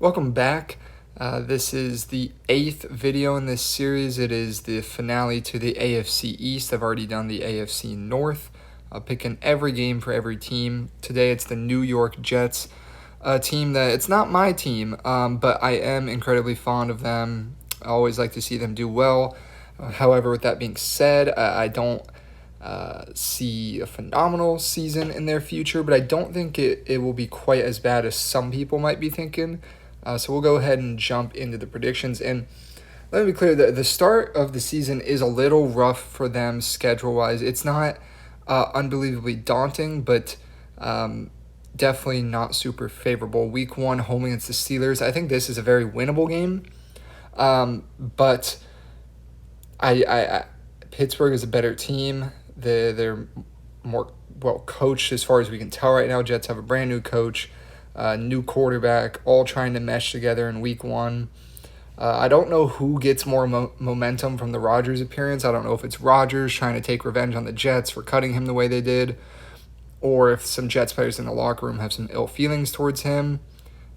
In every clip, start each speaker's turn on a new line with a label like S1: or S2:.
S1: Welcome back. This is the 8th video in this series. It is the finale to the AFC East. I've already done the AFC North. I'll pick in every game for every team. Today it's the New York Jets, a team that it's not my team, but I am incredibly fond of them. I always like to see them do well. However, with that being said, I don't see a phenomenal season in their future, but I don't think it will be quite as bad as some people might be thinking. So we'll go ahead and jump into the predictions. And let me be clear, the start of the season is a little rough for them schedule-wise. It's not unbelievably daunting, but definitely not super favorable. Week 1, home against the Steelers. I think this is a very winnable game. But Pittsburgh is a better team. They're more well coached as far as we can tell right now. Jets have a brand new coach. New quarterback, all trying to mesh together in week 1. I don't know who gets more momentum from the Rodgers appearance. I don't know if it's Rodgers trying to take revenge on the Jets for cutting him the way they did, or if some Jets players in the locker room have some ill feelings towards him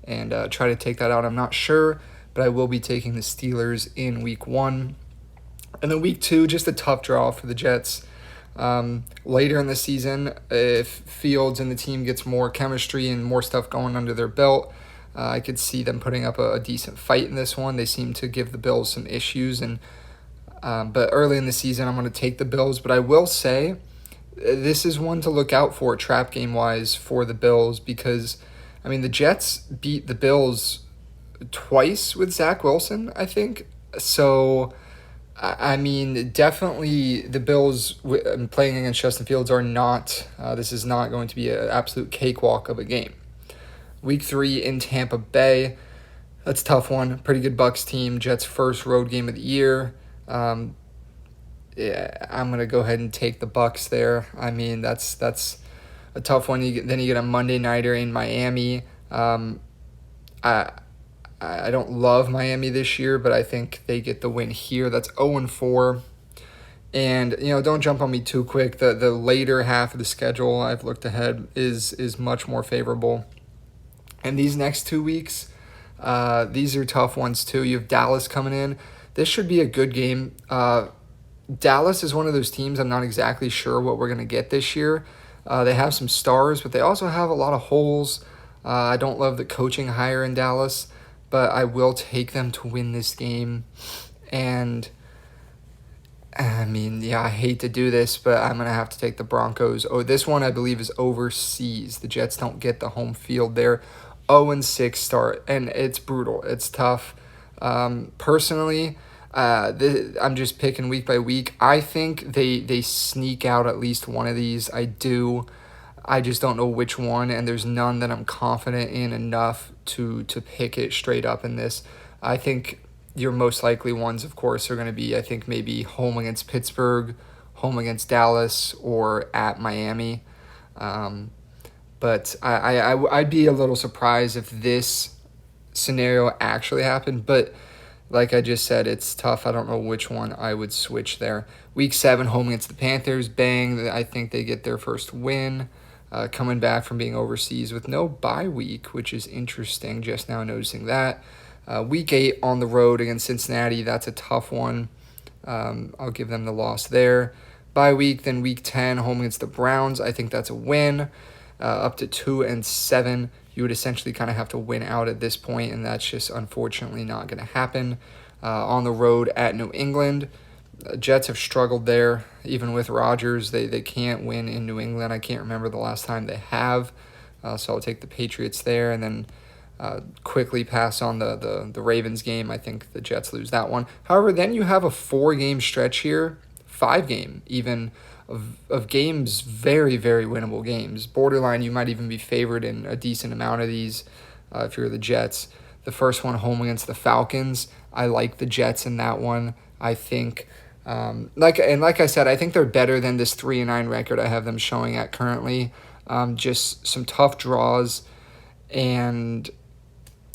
S1: and try to take that out. I'm not sure, but I will be taking the Steelers in week 1. And then week 2, just a tough draw for the Jets. Later in the season, if Fields and the team gets more chemistry and more stuff going under their belt, I could see them putting up a decent fight in this one. They seem to give the Bills some issues, but early in the season, I'm going to take the Bills. But I will say, this is one to look out for trap game-wise for the Bills because, the Jets beat the Bills twice with Zach Wilson, I think. So definitely the Bills playing against Justin Fields are not, this is not going to be an absolute cakewalk of a game. Week 3 in Tampa Bay, that's a tough one. Pretty good Bucs team. Jets' first road game of the year. I'm going to go ahead and take the Bucs there. That's a tough one. Then you get a Monday nighter in Miami. I don't love Miami this year, but I think they get the win here. That's 0-4. And, don't jump on me too quick. The later half of the schedule, I've looked ahead, is much more favorable. And these next 2 weeks, these are tough ones too. You have Dallas coming in. This should be a good game. Dallas is one of those teams I'm not exactly sure what we're going to get this year. They have some stars, but they also have a lot of holes. I don't love the coaching hire in Dallas, but I will take them to win this game. And, I hate to do this, but I'm going to have to take the Broncos. Oh, this one I believe is overseas. The Jets don't get the home field there. 0-6 start, and it's brutal. It's tough. Personally, I'm just picking week by week. I think they sneak out at least one of these. I do. I just don't know which one, and there's none that I'm confident in enough to pick it straight up in this. I think your most likely ones, of course, are going to be, I think, maybe home against Pittsburgh, home against Dallas, or at Miami. But I'd be a little surprised if this scenario actually happened. But like I just said, it's tough. I don't know which one I would switch there. Week 7, home against the Panthers. Bang, I think they get their first win. Coming back from being overseas with no bye week, which is interesting, just now noticing that. Week 8 on the road against Cincinnati, that's a tough one. I'll give them the loss there. Bye week, then week 10, home against the Browns. I think that's a win. Up to 2-7, you would essentially kind of have to win out at this point, and that's just unfortunately not going to happen. On the road at New England, Jets have struggled there, even with Rodgers. They can't win in New England. I can't remember the last time they have, so I'll take the Patriots there, and then quickly pass on the Ravens game. I think the Jets lose that one. However, then you have a 4-game stretch here, 5-game even, of games, very, very winnable games. Borderline, you might even be favored in a decent amount of these if you're the Jets. The first one, home against the Falcons. I like the Jets in that one. I think, like I said, I think they're better than this 3-9 record I have them showing at currently. Just some tough draws and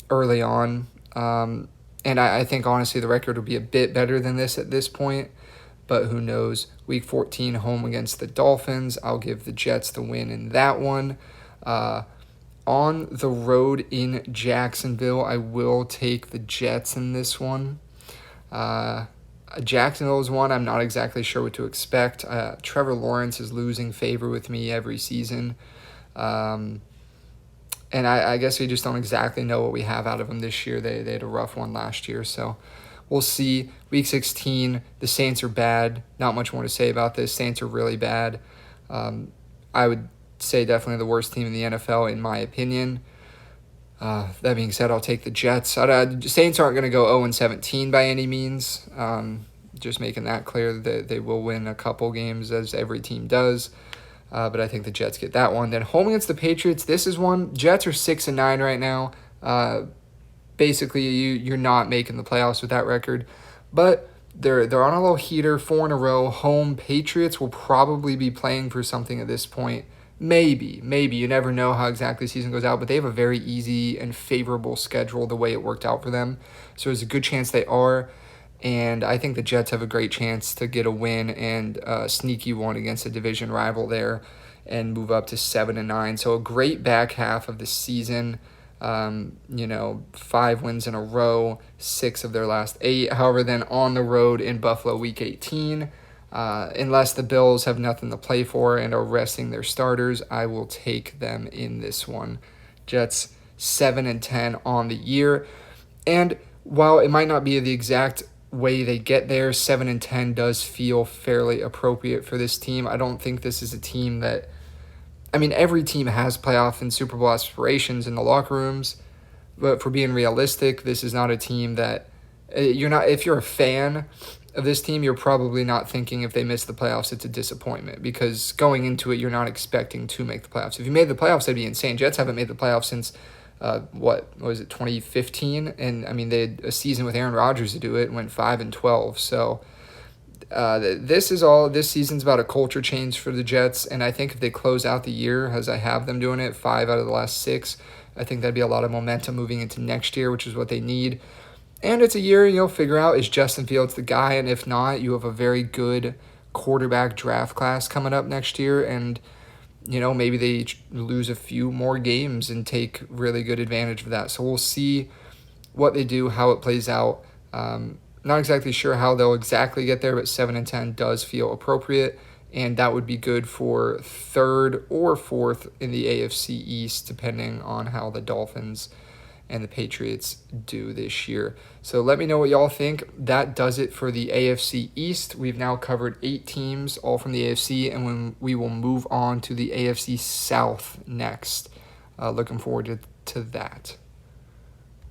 S1: early on. And I think, honestly, the record will be a bit better than this at this point. But who knows? Week 14, home against the Dolphins. I'll give the Jets the win in that one. On the road in Jacksonville, I will take the Jets in this one. Jacksonville is one I'm not exactly sure what to expect. Trevor Lawrence is losing favor with me every season. And I guess we just don't exactly know what we have out of them this year. They had a rough one last year, so we'll see. Week 16, the Saints are bad. Not much more to say about this. Saints are really bad. I would say definitely the worst team in the NFL, in my opinion. That being said, I'll take the Jets. Saints aren't going to go 0-17 by any means. Just making that clear that they will win a couple games, as every team does. But I think the Jets get that one. Then home against the Patriots, this is one. Jets are 6-9 right now. Basically, you're not making the playoffs with that record. But they're on a little heater, 4 in a row. Home Patriots will probably be playing for something at this point. Maybe. You never know how exactly the season goes out, but they have a very easy and favorable schedule the way it worked out for them. So there's a good chance they are, and I think the Jets have a great chance to get a win and a sneaky one against a division rival there and move up to 7-9. So a great back half of the season. 5 wins in a row, 6 of their last 8. However, then on the road in Buffalo week 18, unless the Bills have nothing to play for and are resting their starters, I will take them in this one. Jets 7-10 on the year. And while it might not be the exact way they get there, 7-10 does feel fairly appropriate for this team. I don't think this is a team that... every team has playoff and Super Bowl aspirations in the locker rooms, but for being realistic, this is not a team that... If you're a fan of this team, you're probably not thinking if they miss the playoffs, it's a disappointment, because going into it, you're not expecting to make the playoffs. If you made the playoffs, that'd be insane. Jets haven't made the playoffs since, 2015? And, they had a season with Aaron Rodgers to do it and went 5-12. So this season's about a culture change for the Jets, and I think if they close out the year, as I have them doing it, 5 out of the last 6, I think that'd be a lot of momentum moving into next year, which is what they need. And it's a year you'll figure out, is Justin Fields the guy? And if not, you have a very good quarterback draft class coming up next year. And, maybe they lose a few more games and take really good advantage of that. So we'll see what they do, how it plays out. Not exactly sure how they'll exactly get there, but 7-10 does feel appropriate. And that would be good for 3rd or 4th in the AFC East, depending on how the Dolphins and the Patriots do this year. So let me know what y'all think. That does it for the AFC East. We've now covered 8 teams, all from the AFC, and when we will move on to the AFC South next. Looking forward to that.